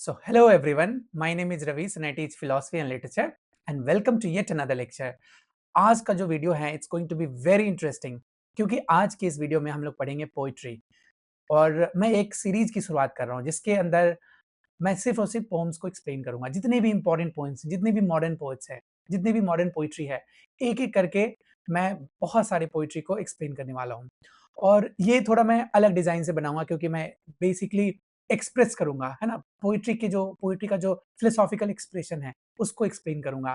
So, hello everyone. My name is Ravi and I teach philosophy and literature. And welcome to yet another lecture. आज का जो video है it's going to be very interesting क्योंकि आज के इस video में हम लोग पढ़ेंगे पोइट्री और मैं एक सीरीज की शुरुआत कर रहा हूँ जिसके अंदर मैं सिर्फ और सिर्फ पोम्स को एक्सप्लेन करूंगा। जितने भी इंपॉर्टेंट पोइट्स, जितने भी मॉडर्न पोइट्स हैं, जितने भी मॉडर्न पोइट्री है, एक एक करके मैं बहुत सारे पोइट्री को एक्सप्लेन करने वाला हूँ। और ये थोड़ा मैं अलग डिजाइन से बनाऊंगा क्योंकि मैं बेसिकली एक्सप्रेस करूंगा, है ना, पोइट्री का जो फिलोसॉफिकल एक्सप्रेशन है उसको एक्सप्लेन करूंगा।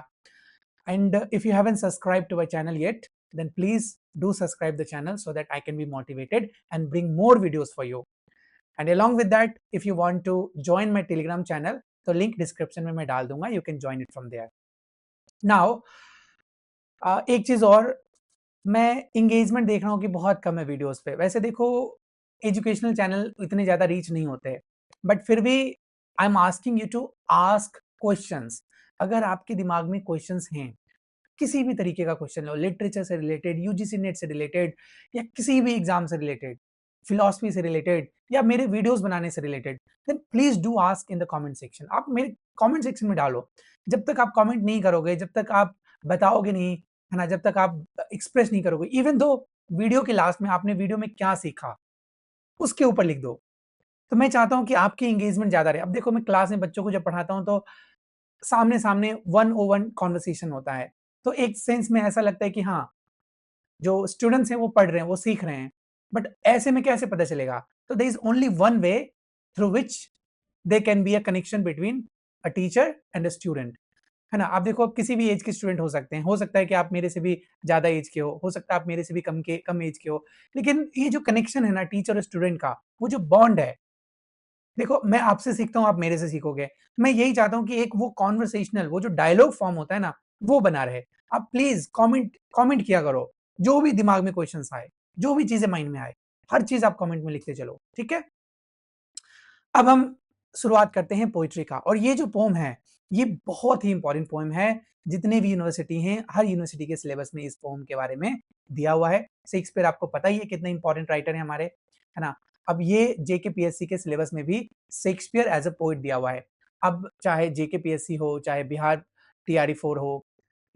And if you haven't subscribed to my channel yet, then please do subscribe the channel so that I can be motivated and bring more videos for you. And along with that, if you want to join my Telegram channel, तो link description में मैं डाल दूंगा, you can join it from there. Now, एक चीज और, मैं engagement देख रहा हूँ कि बहुत कम है वीडियोस पे। वैसे देखो, एजुकेशनल चैनल इतने ज्यादा रीच नहीं होते, बट फिर भी I am asking you to ask questions. अगर आपके दिमाग में क्वेश्चंस हैं, किसी भी तरीके का क्वेश्चन लो, लिटरेचर से रिलेटेड, यूजीसी नेट से रिलेटेड, या किसी भी एग्जाम से रिलेटेड, फिलॉसफी से रिलेटेड, या मेरे वीडियोस बनाने से related, then please do ask in the comment section. आप मेरे कमेंट सेक्शन में डालो। जब तक आप कमेंट नहीं करोगे, जब तक आप बताओगे नहीं, है ना, जब तक आप एक्सप्रेस नहीं करोगे, इवन दो वीडियो के लास्ट में आपने वीडियो में क्या सीखा उसके ऊपर लिख दो, तो मैं चाहता हूं कि आपकी एंगेजमेंट ज्यादा रहे। अब देखो, मैं क्लास में बच्चों को जब पढ़ाता हूं तो सामने सामने वन ओ वन कॉन्वर्सेशन होता है, तो एक सेंस में ऐसा लगता है कि हाँ, जो स्टूडेंट्स हैं वो पढ़ रहे हैं, वो सीख रहे हैं। बट ऐसे में कैसे पता चलेगा? तो there is only one way through which they can be a connection between a teacher and a student, है ना। आप देखो, आप किसी भी एज के स्टूडेंट हो सकते हैं, हो सकता है कि आप मेरे से भी ज्यादा एज के हो सकता है आप मेरे से भी कम एज के हो, लेकिन ये जो कनेक्शन है ना टीचर और स्टूडेंट का, वो जो बॉन्ड है, देखो मैं आपसे सीखता हूँ, आप मेरे से सीखोगे। मैं यही चाहता हूँ कि एक वो कॉन्वर्सेशनल, वो जो डायलॉग फॉर्म होता है ना, वो बना रहे। आप प्लीज कमेंट कमेंट किया करो, जो भी दिमाग में क्वेश्चंस आए, जो भी चीजें माइंड में आए, हर चीज आप कमेंट में लिखते चलो, ठीक है। अब हम शुरुआत करते हैं पोइट्री का। और ये जो पोम है, ये बहुत ही इंपॉर्टेंट पोम है। जितने भी यूनिवर्सिटी हैं, हर यूनिवर्सिटी के सिलेबस में इस पोम के बारे में दिया हुआ है। शेक्सपियर आपको पता ही है कितने इंपॉर्टेंट राइटर है हमारे, है ना। अब ये जेकेपीएससी के सिलेबस में भी शेक्सपियर एज अ पोइट दिया हुआ है। अब चाहे जेकेपीएससी हो, चाहे बिहार टीआरई 4 हो,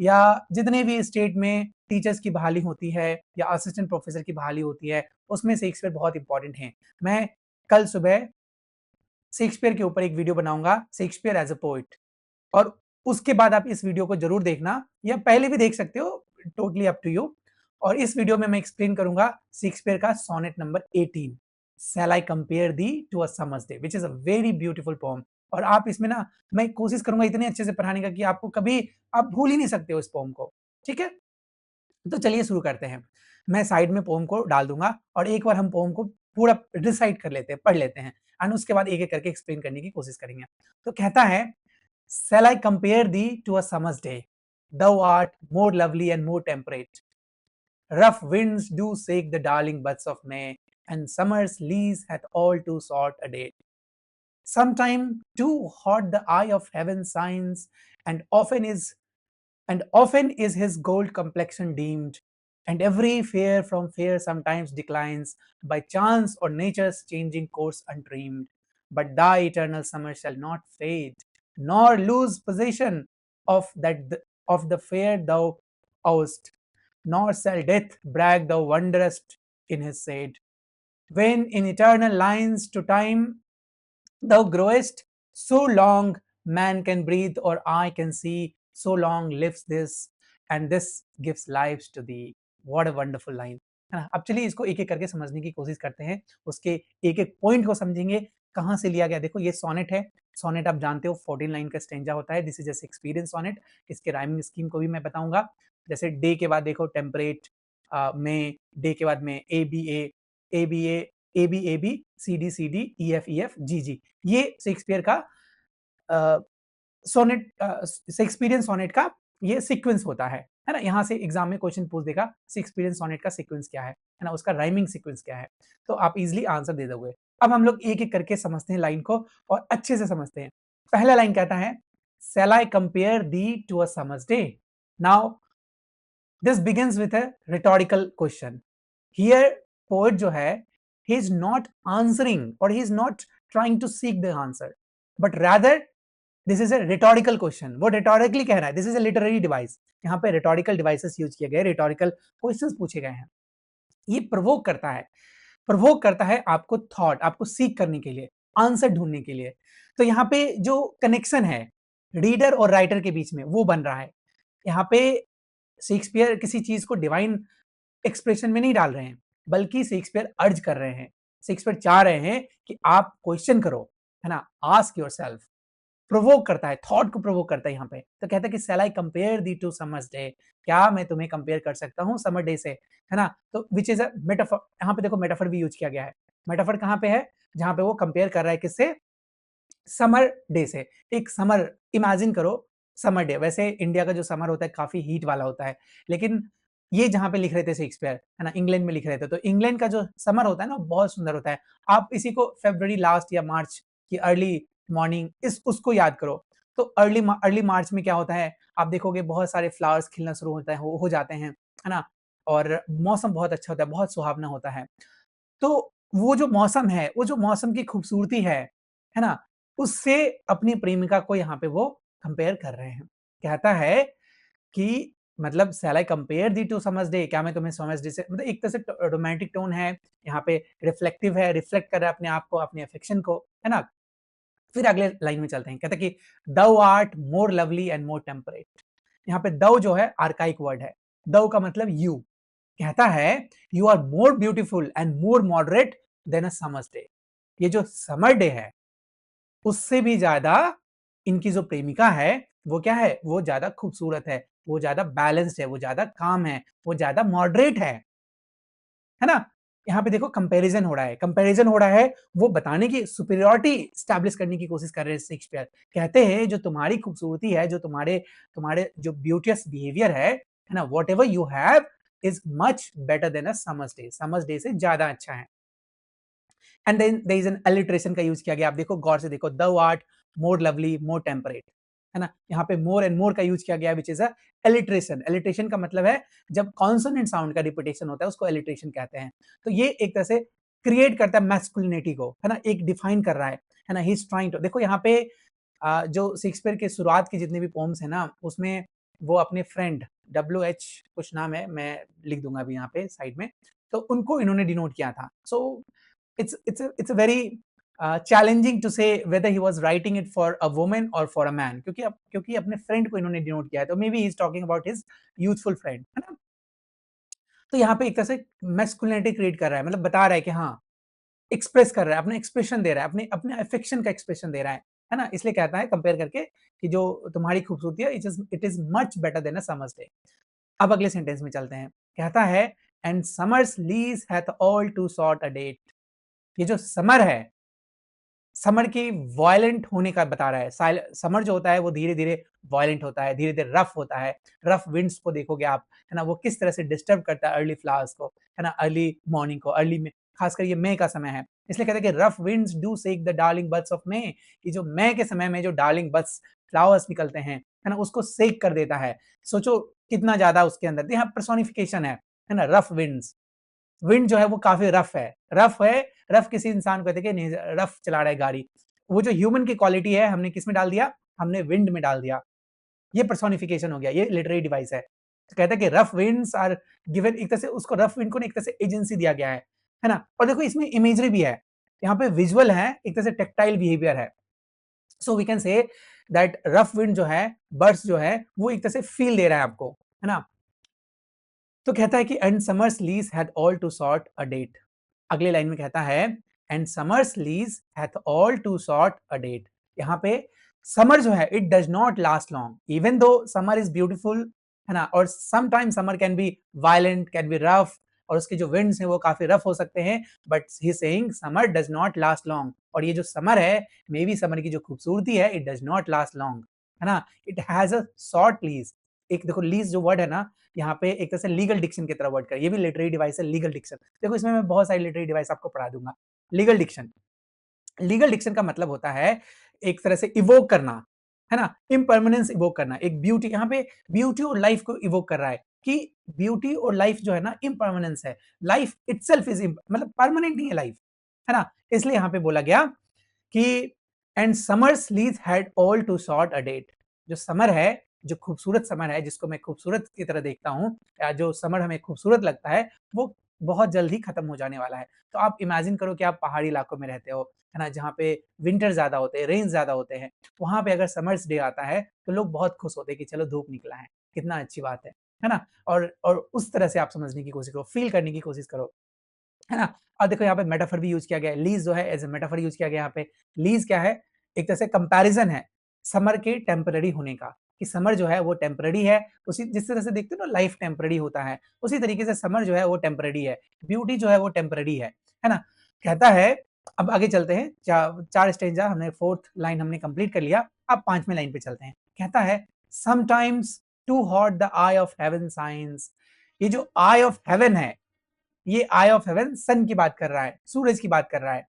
या जितने भी स्टेट में टीचर्स की बहाली होती है या असिस्टेंट प्रोफेसर की बहाली होती है, उसमें शेक्सपियर बहुत इंपॉर्टेंट है। मैं कल सुबह शेक्सपियर के ऊपर एक वीडियो बनाऊंगा, शेक्सपियर एज अ पोइट। और उसके बाद आप इस वीडियो को जरूर देखना, या पहले भी देख सकते हो, टोटली अप टू यू। और इस वीडियो में मैं एक्सप्लेन करूंगा शेक्सपियर का sonnet number 18, shall I compare thee to a summer's day, which is a very beautiful poem. और आप इसमें ना, मैं कोशिश करूंगा इतने अच्छे से पढ़ाने का कि आपको कभी आप भूल ही नहीं सकते हो इस पोम को, ठीक है। तो चलिए शुरू करते हैं। मैं साइड में पोम को डाल दूंगा और एक बार हम पोम को पूरा रिसाइट कर लेते हैं, पढ़ लेते हैं, एंड उसके बाद एक एक करके एक्सप्लेन करने की कोशिश करेंगे। तो कहता है, shall I compare thee to a summer's day? Thou art more lovely and more temperate. Rough winds do shake the darling buds of May, and summer's lease hath all too short a date. Sometime too hot the eye of heaven shines, and often is his gold complexion deemed, and every fair from fair sometimes declines, by chance or nature's changing course undreamed. But thy eternal summer shall not fade, nor lose possession of of the fair thou owest, nor shall death brag thou wanderest in his shade. When in eternal lines to time thou growest, so long man can breathe or eye can see, so long lives this, and this gives lives to thee. What a wonderful line, है ना। अब चलिए इसको एक एक करके समझने की कोशिश करते हैं, उसके एक एक पॉइंट को समझेंगे, कहाँ से लिया गया। देखो, ये सोनेट है। सोनेट आप जानते हो 14 लाइन का स्टेंजा होता है। This is just experience sonnet. इसके राइमिंग स्कीम को भी मैं बताऊंगा। जैसे डे के बाद देखो टेम्परेट, में, डे के बाद में A B A B A B C D E F G G. ये शेक्सपियर का सोनेट, शेक्सपियरियन सोनेट का ये सीक्वेंस होता है ना। यहाँ से एग्जाम में क्वेश्चन पूछ देगा शेक्सपियरियन सोनेट का सीक्वेंस क्या है ना, उसका राइमिंग सीक्वेंस क्या है, तो आप इजीली आंसर दे दोगे। अब हम लोग एक एक करके समझते हैं लाइन को, और अच्छे से समझते हैं। पहला लाइन कहता है, shall I compare thee to a summer's day? Now this begins with a rhetorical question. Here poet जो है, he is not answering or he is not trying to seek the answer. But rather this is a rhetorical question, वो रिटोरिकली कह रहा है, this is a literary device, यहाँ पे rhetorical devices use किए गए, रिटोरिकल क्वेश्चंस पूछे गए हैं। ये प्रोवोक करता है, प्रोवोक करता है आपको थॉट, आपको सीख करने के लिए, आंसर ढूंढने के लिए। तो यहाँ पे जो कनेक्शन है रीडर और राइटर के बीच में वो बन रहा है। यहाँ पे शेक्सपियर किसी चीज को डिवाइन एक्सप्रेशन में नहीं डाल रहे हैं, बल्कि शेक्सपियर अर्ज कर रहे हैं, शेक्सपियर चाह रहे हैं कि आप क्वेश्चन करो, है ना, आस्क योरसेल्फ। प्रोवोक करता है, थॉट को प्रोवोक करता है यहाँ पे। तो कहता है कि shall I compare thee to summer's day, क्या मैं तुम्हें कंपेयर कर सकता हूँ समर डे से, है ना। तो विच इज अ मेटाफर, यहाँ पे देखो मेटाफर भी यूज किया गया है। मेटाफर कहाँ पे है, जहाँ पे वो कंपेयर कर रहा है किससे, समर डे से। एक समर इमेजिन करो, समर डे, वैसे इंडिया का जो समर होता है काफी हीट वाला होता है, लेकिन ये जहाँ पे लिख रहे थे शेक्सपियर, है ना, इंग्लैंड में लिख रहे थे, तो इंग्लैंड का जो समर होता है ना बहुत सुंदर होता है। आप इसी को फरवरी लास्ट या मार्च की अर्ली मॉर्निंग इस उसको याद करो। तो अर्ली मार्च में क्या होता है, आप देखोगे बहुत सारे फ्लावर्स खिलना शुरू होता है, हो जाते हैं, है ना, और मौसम बहुत अच्छा होता है, बहुत सुहावना होता है। तो वो जो मौसम है, वो जो मौसम की खूबसूरती है ना, उससे अपनी प्रेमिका को यहाँ पे वो कंपेयर कर रहे हैं। कहता है कि मतलब shall I compare thee to summer's day, क्या मैं तुम्हें समर्स डे से, मतलब एक तरह से रोमांटिक टोन है यहाँ पे, रिफ्लेक्टिव है, रिफ्लेक्ट कर रहा है अपने आप को, अपने अफेक्शन को, है ना। फिर अगले लाइन में चलते हैं, कहता है कि दौ art more lovely and more temperate. यहाँ पे दौ जो है आर्काइक वर्ड है, दौ का मतलब यू। कहता है you are more beautiful and more moderate than a summer's day. ये जो समर डे है उससे भी ज्यादा इनकी जो प्रेमिका है वो क्या है, वो ज्यादा खूबसूरत है, वो ज्यादा बैलेंस्ड है, वो ज्यादा काम है, वो ज्यादा मॉडरेट है ना। यहाँ पे देखो कंपैरिजन हो रहा है, कंपैरिजन हो रहा है, वो बताने की सुपीरियरिटी स्टैब्लिश करने की कोशिश कर रहे हैं शेक्सपियर। कहते हैं जो तुम्हारी खूबसूरती है, जो तुम्हारे तुम्हारे जो ब्यूटियस बिहेवियर है ना, whatever you have is much better than a summer's day, summer's day से ज्यादा अच्छा है। And then there is an alliteration का यूज किया गया, आप देखो गौर से देखो, the art more lovely more temperate, है ना, यहाँ पे मोर एंड मोर का यूज किया गया which is a alliteration. Alliteration का मतलब है जब कॉन्सोनेंट साउंड का रिपीटेशन होता है उसको एलिट्रेशन कहते हैं। तो ये एक तरह से क्रिएट करता है मैस्कुलिनिटी को, है ना, एक डिफाइन कर रहा है ना, ही इज ट्राइंग टू, देखो यहाँ पे जो शेक्सपियर के शुरुआत के जितने भी पोम्स है ना उसमें वो अपने फ्रेंड WH कुछ नाम है, मैं लिख दूंगा अभी यहाँ पे साइड में, तो उनको इन्होंने डिनोट किया था। सो it's a very challenging to say whether he was writing it for a woman or for a man, क्योंकि अपने फ्रेंड को इन्होंने डिनोट किया है, तो may be he is talking about his youthful friend, है ना। तो यहाँ पे एक तरह से मैस्कुलिनिटी क्रिएट कर रहा है, मतलब बता रहा है कि हाँ, एक्सप्रेस कर रहा है, अपने एक्सप्रेशन दे रहा है, अपने अपने अफेक्शन का एक्सप्रेशन दे रहा है ना, इसलिए कहता है कंपेयर करके कि जो तुम्हारी खूबसूरती है it is much better than a summer's day. अब अगले सेंटेंस में चलते हैं, कहता है and summer's lease hath all too short a date. ये जो समर है, समर की वायलेंट होने का बता रहा है। समर जो होता है वो धीरे धीरे वायलेंट होता है, धीरे धीरे रफ होता है। रफ विंड्स को देखोगे आप, है ना, वो किस तरह से डिस्टर्ब करता है अर्ली फ्लावर्स को, है ना, अर्ली मॉर्निंग को, अर्ली में, खासकर ये मई का समय है, इसलिए कहते हैं कि rough winds do shake the darling buds of May. ये जो मई के समय में जो डार्लिंग बड्स फ्लावर्स निकलते हैं, है ना, उसको शेक कर देता है। सोचो कितना ज्यादा उसके अंदर, यहाँ पर्सोनिफिकेशन है ना, रफ विंड्स। विंड जो है वो काफी रफ है, रफ है। रफ किसी इंसान को कहते हैं कि नहीं रफ चला रहा है गाड़ी, वो जो ह्यूमन की क्वालिटी है हमने किस में डाल दिया, हमने विंड में डाल दिया। ये पर्सोनिफिकेशन हो गया, ये लिटरेरी डिवाइस है। तो कहता है कि रफ विंड्स आर गिवन, एक तरह से उसको रफ विंड को एक तरह से एजेंसी दिया गया है ना। और देखो इसमें इमेजरी भी है, यहाँ पे विजुअल है, एक तरह से टेक्टाइल बिहेवियर है। So we can say that rough wind जो है, बर्ड्स जो है, वो एक तरह से फील दे रहा है आपको, है ना। तो कहता है कि and summer's lease had all too short a date. अगले लाइन में कहता है and summer's lease hath all too short a date. यहाँ पे समर जो है it does not last long, even though summer is beautiful, है ना, और sometime summer can be violent, can be rough, और उसके जो विंड्स हैं वो काफी रफ हो सकते हैं, but he saying summer does not last long. और ये जो समर है, मे बी समर की जो खूबसूरती है, it does not last long, है ना, it has a short lease. एक देखो लीज जो वर्ड है ना, यहाँ पे एक तरह से लीगल डिक्शन की तरह वर्ड कर, ये भी लिटरेरी डिवाइस है, लीगल डिक्शन। देखो इसमें मैं बहुत सारी लिटरेरी डिवाइस आपको पढ़ा दूंगा। लीगल डिक्शन, लीगल डिक्शन का मतलब होता है एक तरह से इवोक करना, है ना, इम्पर्मानेंस इवोक करना, एक ब्यूटी, यहाँ पे ब्यूटी और लाइफ को इवोक कर रहा है कि ब्यूटी और लाइफ जो है ना इम्पर्मानेंस है, लाइफ इटसेल्फ इज मतलब परमानेंट नहीं है लाइफ, है ना। इसलिए यहाँ पे बोला गया कि and summer's lease had all too short a date. जो समर है, जो खूबसूरत समर है, जिसको मैं खूबसूरत की तरह देखता हूँ, या जो समर हमें खूबसूरत लगता है, वो बहुत जल्द ही खत्म हो जाने वाला है। तो आप इमेजिन करो कि आप पहाड़ी इलाकों में रहते हो, है ना, जहाँ पे विंटर ज्यादा होते हैं, रेन ज्यादा होते हैं। वहां पे अगर समर्स डे आता है तो लोग बहुत खुश होते हैं कि चलो धूप निकला है, कितना अच्छी बात है ना। और उस तरह से आप समझने की कोशिश करो, फील करने की कोशिश करो, है ना। और देखो यहाँ पे मेटाफर भी यूज किया गया है, लीज जो है एज ए मेटाफर यूज किया गया यहाँ पे। लीज क्या है, एक तरह से कंपैरिजन है समर के टेम्पररी होने का, कि समर जो है वो टेम्पररी है। उसी जिस तरह से देखते हो ना लाइफ टेम्पररी होता है, उसी तरीके से समर जो है वो टेम्पररी है, ब्यूटी जो है वो टेम्पररी है ना। कहता है, अब आगे चलते हैं, चार स्टेंजा हमने, फोर्थ लाइन हमने कंप्लीट कर लिया, अब पांचवें लाइन पे चलते हैं। कहता है, sometimes too hot the eye of heaven shines. ये जो आई ऑफ हेवन है, ये आई ऑफ हेवन सन की बात कर रहा है, सूरज की बात कर रहा है।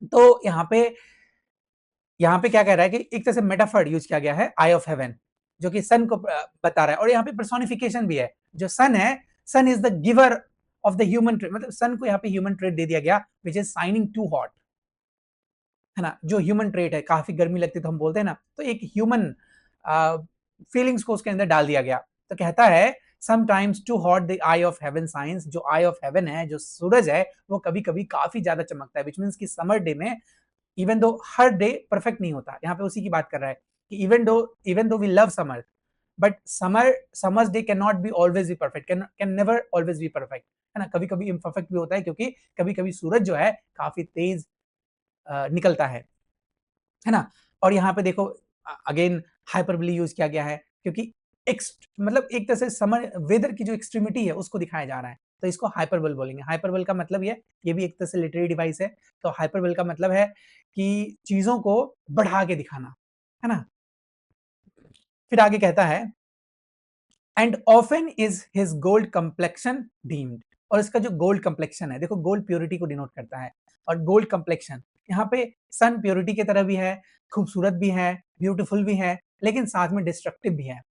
तो यहाँ पे क्या कह रहा है कि एक तरह से मेटाफर यूज किया गया है आई ऑफ हेवन, जो कि सन को बता रहा है। और यहाँ पे पर्सोनिफिकेशन भी है, जो सन है, sun is the giver of the human trade, मतलब सन को यहाँ पे ह्यूमन ट्रेड दे दिया गया, which is shining too hot, है ना। जो ह्यूमन ट्रेट है, काफी गर्मी लगती है तो हम बोलते हैं ना, तो एक ह्यूमन फीलिंग्स को उसके अंदर डाल दिया गया। तो कहता है, sometimes too hot the eye of heaven shines, जो आई ऑफ हेवन है, जो सूरज है, वो कभी कभी काफी ज्यादा चमकता है, विच मीन्स कि समर डे में, इवन दो हर डे परफेक्ट नहीं होता, यहाँ पे उसी की बात कर रहा है कि even though we love summer, but summer's day can not be always be perfect, can never always be perfect, है ना। कभी कभी इम्परफेक्ट भी होता है, क्योंकि कभी कभी सूरज जो है काफी तेज निकलता है ना। और यहाँ पे देखो, अगेन हाइपरबोली यूज किया गया है, क्योंकि मतलब एक तरह से समर वेदर की जो एक्सट्रीमिटी है उसको दिखाया जा रहा है, तो इसको हाइपरबोल बोलेंगे। हाइपरबोल का मतलब ये भी एक तरह से लिटरेरी डिवाइस है। तो हाइपरबोल का मतलब है कि चीजों को बढ़ा के दिखाना, है ना। फिर आगे कहता है, and often is his gold complexion deemed. और इसका जो गोल्ड कंप्लेक्शन है, देखो गोल्ड प्योरिटी को डिनोट करता है, और गोल्ड कंप्लेक्शन यहाँ पे सन प्योरिटी की तरह भी है, खूबसूरत भी है, ब्यूटीफुल भी है, लेकिन साथ में डिस्ट्रक्टिव भी है।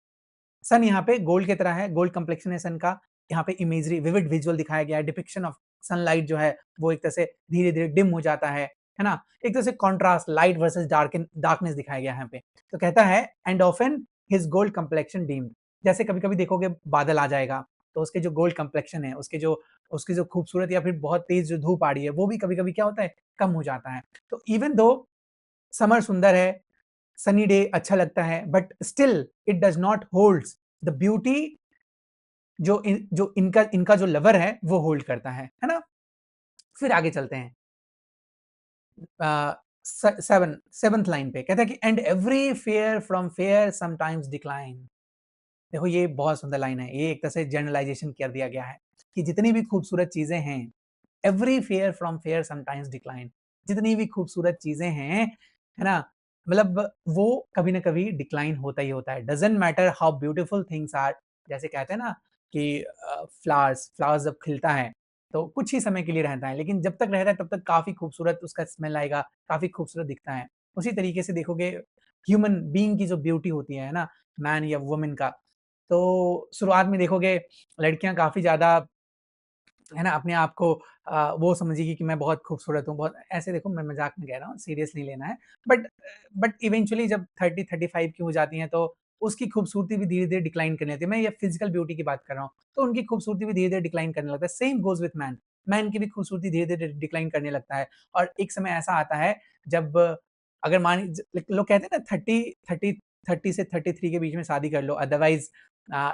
सन यहाँ पे गोल्ड की तरह है, गोल्ड कंप्लेक्शन है सन का। यहाँ पे इमेजरी विविड विजुअल दिखाया गया है, डिपिक्शन ऑफ सनलाइट जो है वो एक तरह से धीरे धीरे डिम हो जाता है ना। एक तरह से कॉन्ट्रास्ट, लाइट वर्सेस डार्कनेस दिखाया गया है यहाँ पे। तो कहता है, and often his gold complexion deemed. जैसे कभी कभी देखोगे बादल आ जाएगा, तो उसके जो गोल्ड कंप्लेक्शन है, उसकी जो खूबसूरत या फिर बहुत तेज जो धूप आ रही है, वो भी कभी कभी क्या होता है, कम हो जाता है। तो इवन दो समर सुंदर है, सनी डे अच्छा लगता है, but still it does not holds the beauty जो इनका इनका जो लवर है वो होल्ड करता है ना। फिर आगे चलते हैं, सेवंथ लाइन पे कहता है कि and every fair from fair sometimes decline. देखो ये बहुत सुंदर लाइन है, ये एक तरह से जनरलाइजेशन कर दिया गया है कि जितनी भी खूबसूरत चीजें हैं, every fair from fair sometimes decline, जितनी भी खूबसूरत चीजें हैं, है ना, मतलब वो कभी ना कभी डिक्लाइन होता ही होता है। Doesn't matter how beautiful things are. जैसे कहते हैं ना कि फ्लावर्स फ्लावर्स जब खिलता है तो कुछ ही समय के लिए रहता है, लेकिन जब तक रहता है तब तक काफी खूबसूरत उसका स्मेल आएगा, काफी खूबसूरत दिखता है। उसी तरीके से देखोगे ह्यूमन बीइंग की जो ब्यूटी होती है ना, मैन या वुमेन का, तो शुरुआत में देखोगे लड़कियां काफी ज्यादा, है ना, अपने आप को वो समझेगी कि मैं बहुत खूबसूरत हूँ, बहुत ऐसे। देखो मैं मजाक में कह रहा हूँ, सीरियस नहीं लेना है। बट बट इवेंचुअली जब 30-35 की हो जाती हैं तो उसकी खूबसूरती भी धीरे धीरे डिक्लाइन करने लगती है। मैं ये फिजिकल ब्यूटी की बात कर रहा हूँ, तो उनकी खूबसूरती भी धीरे धीरे डिक्लाइन करने लगता है। Same goes with man, man की भी खूबसूरती धीरे धीरे डिक्लाइन करने लगता है। और एक समय ऐसा आता है जब, अगर मान लोग कहते हैं ना 30 से 33 के बीच में शादी कर लो, otherwise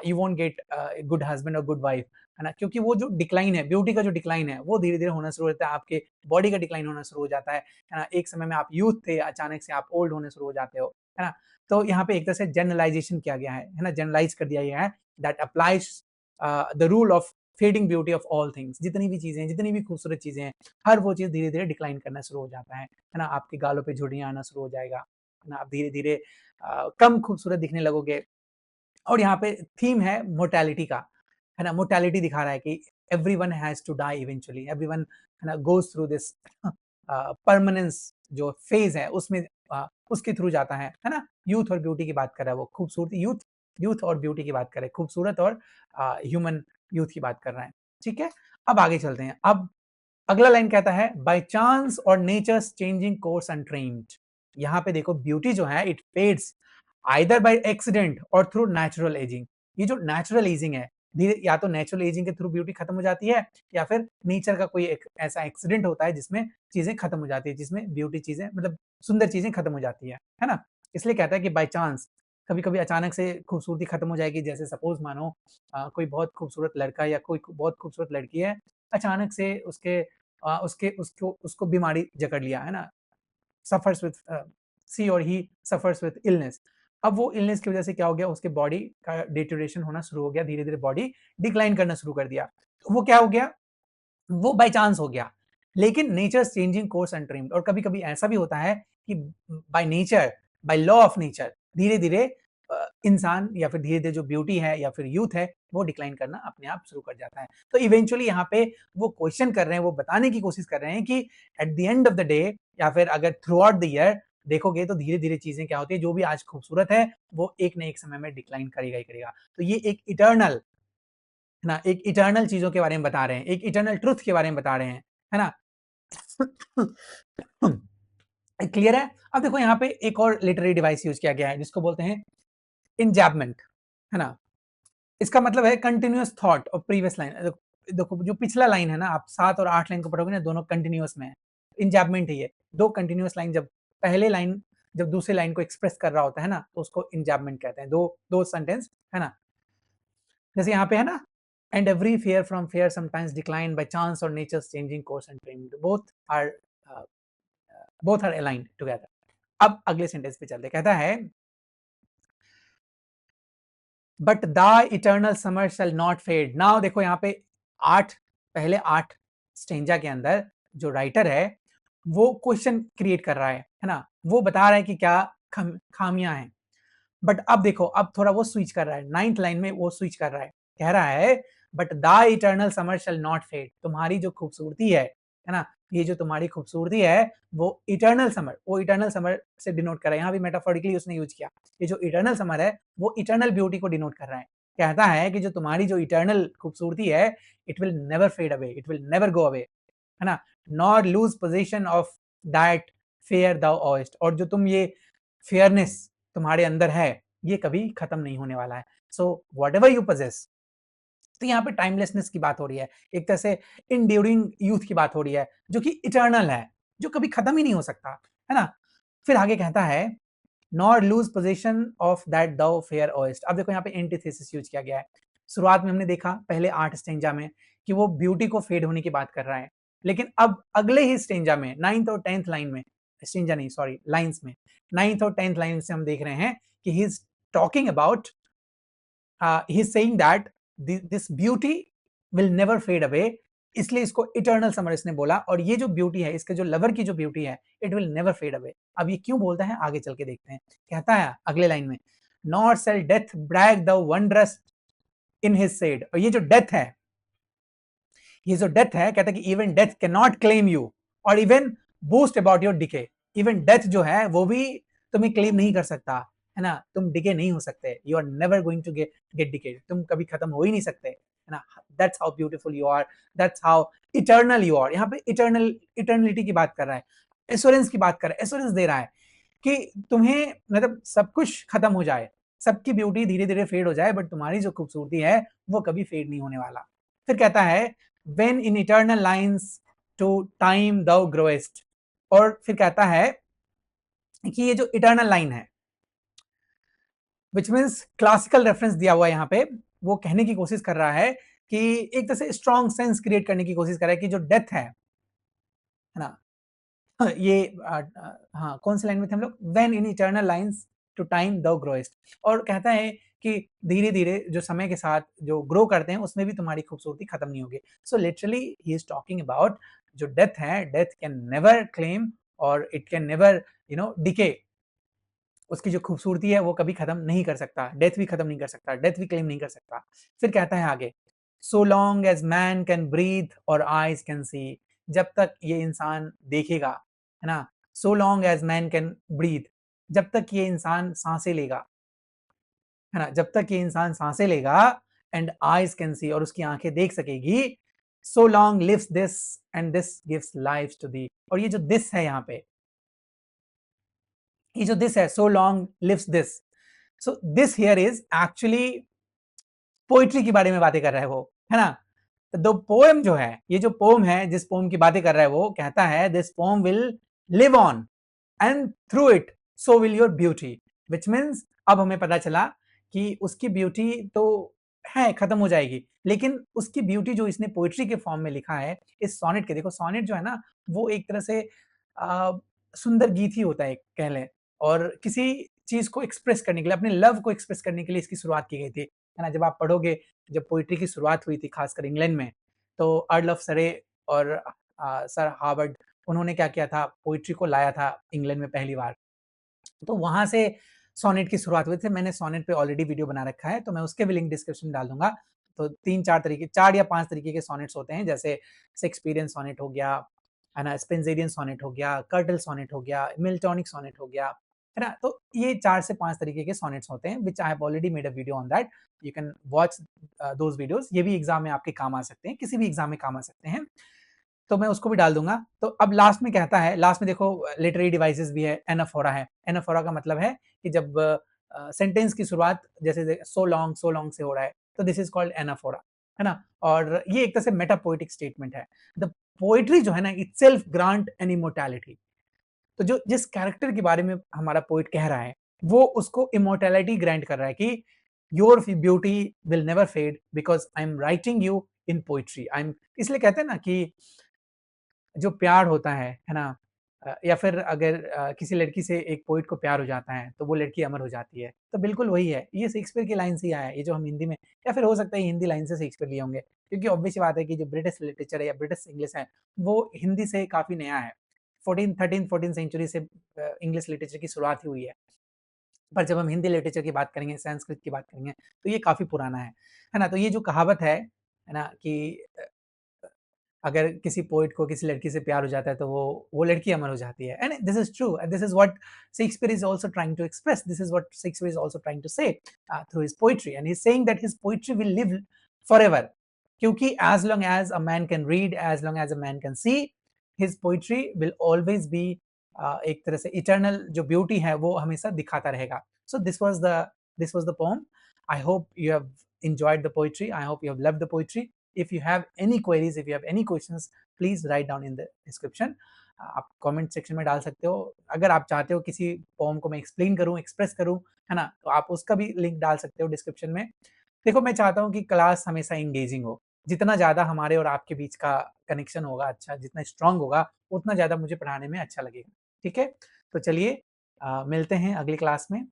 you won't get good husband और गुड वाइफ, है ना। क्योंकि वो जो डिक्लाइन है, ब्यूटी का जो डिक्लाइन है, वो धीरे धीरे होना शुरू होता है, आपके बॉडी का डिक्लाइन होना शुरू हो जाता है ना। एक समय में आप यूथ थे, अचानक से आप ओल्ड होने शुरू हो जाते हो, है ना। तो यहाँ पे एक तरह से जनरलाइजेशन किया गया है ना, जनरलाइज कर दिया गया है, that applies the rule of fading beauty of all things. जितनी भी चीजें हैं, जितनी भी खूबसूरत चीजें हैं, हर वो चीज धीरे धीरे डिक्लाइन करना शुरू हो जाता है ना। आपके गालों पे झुर्रियां आना शुरू हो जाएगा, है ना। आप धीरे धीरे कम खूबसूरत दिखने लगोगे। और यहाँ पे थीम है मोर्टेलिटी का, है ना। मोर्टेलिटी दिखा रहा है कि everyone has to die eventually, everyone, है ना, गोज थ्रू दिस परमानेंस जो फेज है उसमें, उसके थ्रू जाता है ना। यूथ और ब्यूटी की बात कर रहा है वो, खूबसूरती, यूथ यूथ और ब्यूटी की बात कर रहे हैं, खूबसूरत और ह्यूमन यूथ की बात कर रहे हैं। ठीक है, अब आगे चलते हैं। अब अगला लाइन कहता है, बाय चांस और नेचर्स चेंजिंग कोर्स अनट्रेन्ड। यहाँ पे देखो ब्यूटी जो है it fades either by accident और थ्रू नेचुरल एजिंग। ये जो नेचुरल एजिंग है, धीरे या तो नेचुरल एजिंग के थ्रू ब्यूटी खत्म हो जाती है, या फिर नेचर का कोई एक ऐसा एक्सीडेंट होता है जिसमें चीजें खत्म हो जाती है, जिसमें ब्यूटी चीजें मतलब सुंदर चीजें खत्म हो जाती है ना। इसलिए कहता है कि बाय चांस कभी कभी अचानक से खूबसूरती खत्म हो जाएगी। जैसे सपोज मानो कोई बहुत खूबसूरत लड़का या कोई बहुत खूबसूरत लड़की है, अचानक से उसके उसको उसको बीमारी जकड़ लिया है ना, सफर्स विद सी और ही सफर्स विद इलनेस। अब वो इलनेस की वजह से क्या हो गया, उसके बॉडी का डिटोरेशन होना शुरू हो गया, धीरे धीरे बॉडी डिक्लाइन करना शुरू कर दिया। तो वो क्या हो गया, वो बाय चांस हो गया। लेकिन nature changing course and trimmed, और कभी कभी ऐसा भी होता है कि by nature, by law of nature धीरे धीरे इंसान या फिर धीरे धीरे जो ब्यूटी है या फिर यूथ है वो डिक्लाइन करना अपने आप शुरू कर जाता है। तो इवेंचुअली यहाँ पे वो क्वेश्चन कर रहे हैं, वो बताने की कोशिश कर रहे हैं कि at the end of the day या फिर अगर थ्रू आउट द ईयर देखोगे तो धीरे धीरे चीजें क्या होती है, जो भी आज खूबसूरत है वो एक न एक समय में डिक्लाइन करेगा ही करेगा। तो ये एक इटर्नल है ना, एक इटर्नल चीजों के बारे में बता रहे हैं, एक इटर्नल ट्रुथ के बारे में बता रहे हैं, है ना। क्लियर है। अब देखो यहाँ पे एक और लिटरेरी डिवाइस यूज किया गया है जिसको बोलते हैं इंजैबमेंट, है ना। इसका मतलब है कंटिन्यूअस थॉट और प्रीवियस लाइन। देखो जो पिछला लाइन है ना, आप 7 और 8 लाइन को पढ़ोगे ना, दोनों कंटिन्यूअस में है। इंजैबमेंट है ये, दो कंटिन्यूअस लाइन, जब पहले लाइन जब दूसरे लाइन को एक्सप्रेस कर रहा होता है ना, तो उसको इंजैबमेंट कहते हैं। दो दो सेंटेंस, है ना। जैसे यहाँ पे है ना, and every fair from fair sometimes decline by chance और nature's changing course and trend, both are aligned together. अब अगले सेंटेंस पे चलते, कहता है but the eternal summer shall not fade. Now देखो यहाँ पे पहले 8 स्टेंजा के अंदर जो राइटर है वो क्वेश्चन क्रिएट कर रहा है ना, वो बता रहा है कि क्या खामियां हैं। बट अब देखो, अब थोड़ा वो स्विच कर रहा है, 9th लाइन में वो स्विच कर रहा है, कह रहा है but the eternal summer shall not fade. तुम्हारी जो खूबसूरती है ना, ये जो तुम्हारी खूबसूरती है वो इटर्नल समर से डिनोट कर रहा है। यहाँ भी मेटाफोरिकली उसने यूज किया। ये जो इटर्नल समर है वो इटर्नल ब्यूटी को डिनोट कर रहा है। कहता है कि जो तुम्हारी जो इटर्नल खूबसूरती है, it will never fade away, it will never go away, है ना। Nor lose possession of that fair thou owest, और जो तुम ये फेयरनेस तुम्हारे अंदर है ये कभी खत्म नहीं होने वाला है। So what ever you possess, तो यहाँ पे टाइमलेसनेस की बात हो रही है, एक तरह से इनड्यूरिंग यूथ की बात हो रही है, जो कि इटर्नल है, जो कभी खत्म ही नहीं हो सकता, है ना। फिर आगे कहता है nor lose possession of that thou fair owest. अब देखो यहाँ पे एंटीथेसिस यूज किया गया है। शुरुआत में हमने देखा पहले 8 स्टेंजा में कि वो ब्यूटी को फेड होने की बात कर रहा है, लेकिन अब अगले ही स्टेंजा में 9th और 10th लाइन में, स्टेंजा नहीं सॉरी लाइंस में, 9th और 10th लाइन से हम देख रहे हैं कि he is talking about, he is saying that this beauty will never fade away. इसलिए इसको इटर्नल समर इसने बोला, और ये जो ब्यूटी है, इसके जो लवर की जो ब्यूटी है, it will never fade away. अब ये क्यों बोलता है आगे चल के देखते हैं। कहता है अगले लाइन में nor shall death brag thou wanderest in his shade. और ये जो डेथ है, ये जो डेथ है, कहता है कि even death can not claim you और even boast about your decay. Even death जो है वो भी तुम्हें क्लेम नहीं कर सकता, है ना। तुम डिके नहीं हो सकते, you are never going to get decay, तुम कभी खत्म हो ही नहीं सकते, है ना। That's how beautiful you are, that's how eternal you are. यहाँ पे इटर्नलिटी की बात कर रहा है, एश्योरेंस की बात कर रहा है, एश्योरेंस दे रहा है कि तुम्हें मतलब सब कुछ खत्म हो जाए, सबकी ब्यूटी धीरे धीरे फेड हो जाए, बट तुम्हारी जो खूबसूरती है वो कभी फेड नहीं होने वाला। फिर कहता है when in eternal lines to time thou growest। और फिर कहता है कि ये जो इटर्नल लाइन है, विच मीन्स क्लासिकल रेफरेंस दिया हुआ है यहाँ पे, वो कहने की कोशिश कर रहा है कि एक तरह से स्ट्रॉन्ग सेंस क्रिएट करने की कोशिश कर रहा है कि जो डेथ है ना, ये हाँ कौन सी लाइन में थे हम लोग, when in eternal lines to time thou growest. और कहता है कि धीरे धीरे जो समय के साथ जो ग्रो करते हैं उसमें भी तुम्हारी खूबसूरती खत्म नहीं होगी। So literally he is talking about जो डेथ है, डेथ कैन नेवर क्लेम और इट कैन नेवर डिके। उसकी जो खूबसूरती है वो कभी खत्म नहीं कर सकता, डेथ भी खत्म नहीं कर सकता, डेथ भी क्लेम नहीं कर सकता। फिर कहता है आगे so long as man can breathe or eyes can see. जब तक ये इंसान देखेगा, है ना, so long as man can breathe, जब तक ये इंसान सांसें लेगा, है ना, जब तक ये इंसान सांसें लेगा, एंड आईज कैन सी, और उसकी आंखें देख सकेगी, so long lives this and this gives life to thee. और ये जो दिस है यहाँ पे, ये जो दिस है, so long lives this, so this here is actually poetry के बारे में बातें कर रहा है वो, है ना। तो पोएम जो है, ये जो पोम है, जिस पोम की बातें कर रहा है वो कहता है this pome will live on and through it so will your beauty, which means अब हमें पता चला कि उसकी ब्यूटी तो है, खत्म हो जाएगी, लेकिन उसकी ब्यूटी जो इसने पोइट्री के फॉर्म में लिखा है इस सोनेट के, देखो सोनेट जो है ना वो एक तरह से आ, सुंदर गीत ही होता है कह लें, और किसी चीज को एक्सप्रेस करने के लिए, अपने लव को एक्सप्रेस करने के लिए इसकी शुरुआत की गई थी, है ना। जब आप पढ़ोगे, जब पोइट्री की शुरुआत हुई थी खासकर इंग्लैंड में, तो अर्ल ऑफ सरे और सर हार्वर्ड, उन्होंने क्या किया था, पोइट्री को लाया था इंग्लैंड में पहली बार, तो वहां से सोनेट की शुरुआत हुई थी। मैंने सोनेट पे ऑलरेडी वीडियो बना रखा है, तो मैं उसके भी लिंक डिस्क्रिप्शन में डाल दूंगा। तो 3-4 तरीके, 4 या 5 तरीके के सोनेट्स होते हैं, जैसे शेक्सपियरियन सोनेट हो गया, है ना, स्पेंसरियन सोनेट हो गया, कर्टल सोनेट हो गया, मिल्टॉनिक सोनेट हो गया, है ना। तो ये 4 से 5 तरीके के सोनेट्स होते हैं, which I have already made a video on that, you can watch those videos. ये भी एग्जाम में आपके काम आ सकते हैं, किसी भी एग्जाम में काम आ सकते हैं, तो मैं उसको भी डाल दूंगा। तो अब लास्ट में कहता है, लास्ट में देखो लिटरेरी डिवाइसेस भी है, एनाफोरा है। एनाफोरा का मतलब है कि जब सेंटेंस की शुरुआत जैसे सो लॉन्ग से हो रहा है, तो दिस इज कॉल्ड एनाफोरा, है ना। और ये एक तरह से मेटापोइटिक स्टेटमेंट है। द पोइट्री जो है ना, इटसेल्फ ग्रांट एन इमोर्टैलिटी, तो जो जिस कैरेक्टर के बारे में हमारा पोइट कह रहा है, वो उसको इमोर्टैलिटी ग्रांट कर रहा है कि your beauty will never fade because I am writing you in poetry. I am, इसलिए कहते हैं ना कि जो प्यार होता है ना, या फिर अगर किसी लड़की से एक पोइट को प्यार हो जाता है तो वो लड़की अमर हो जाती है, तो बिल्कुल वही है, ये शेक्सपियर की लाइन से ही आया है, ये जो हम हिंदी में, या फिर हो सकता है हिंदी लाइन से शेक्सपियर लिए होंगे, क्योंकि ऑब्वियस सी बात है कि जो ब्रिटिश लिटरेचर है या ब्रिटिश इंग्लिश है, वो हिंदी से काफी नया है। 14 सेंचुरी से इंग्लिश लिटरेचर की शुरुआत ही हुई है, पर जब हम हिंदी लिटरेचर की बात करेंगे, संस्कृत की बात करेंगे, तो ये काफी पुराना है ना। तो ये जो कहावत है ना, कि अगर किसी पोइट को किसी लड़की से प्यार हो जाता है तो वो लड़की अमर हो जाती है, and this is true, this is what Shakespeare is also trying to express, this is what Shakespeare is also trying to say through his poetry, and he is saying that his poetry will live forever, क्योंकि as long as a man can read, as long as a man can see, his poetry will always be एक तरह से eternal जो beauty है वो हमेशा दिखाता रहेगा। So this was the poem. I hope you have enjoyed the poetry, I hope you have loved the poetry. If you have any queries, if you have any questions, please write down in the description. आप comment section में डाल सकते हो। अगर आप चाहते हो किसी पोम को मैं एक्सप्लेन करूं, एक्सप्रेस करूं, है ना, तो आप उसका भी लिंक डाल सकते हो डिस्क्रिप्शन में। देखो, मैं चाहता हूं कि क्लास हमेशा इंगेजिंग हो, जितना ज़्यादा हमारे और आपके बीच का कनेक्शन होगा अच्छा, जितना स्ट्रांग होगा, उतना ज़्यादा मुझे पढ़ाने में अच्छा लगेगा। ठीक है, तो चलिए मिलते हैं अगली क्लास में।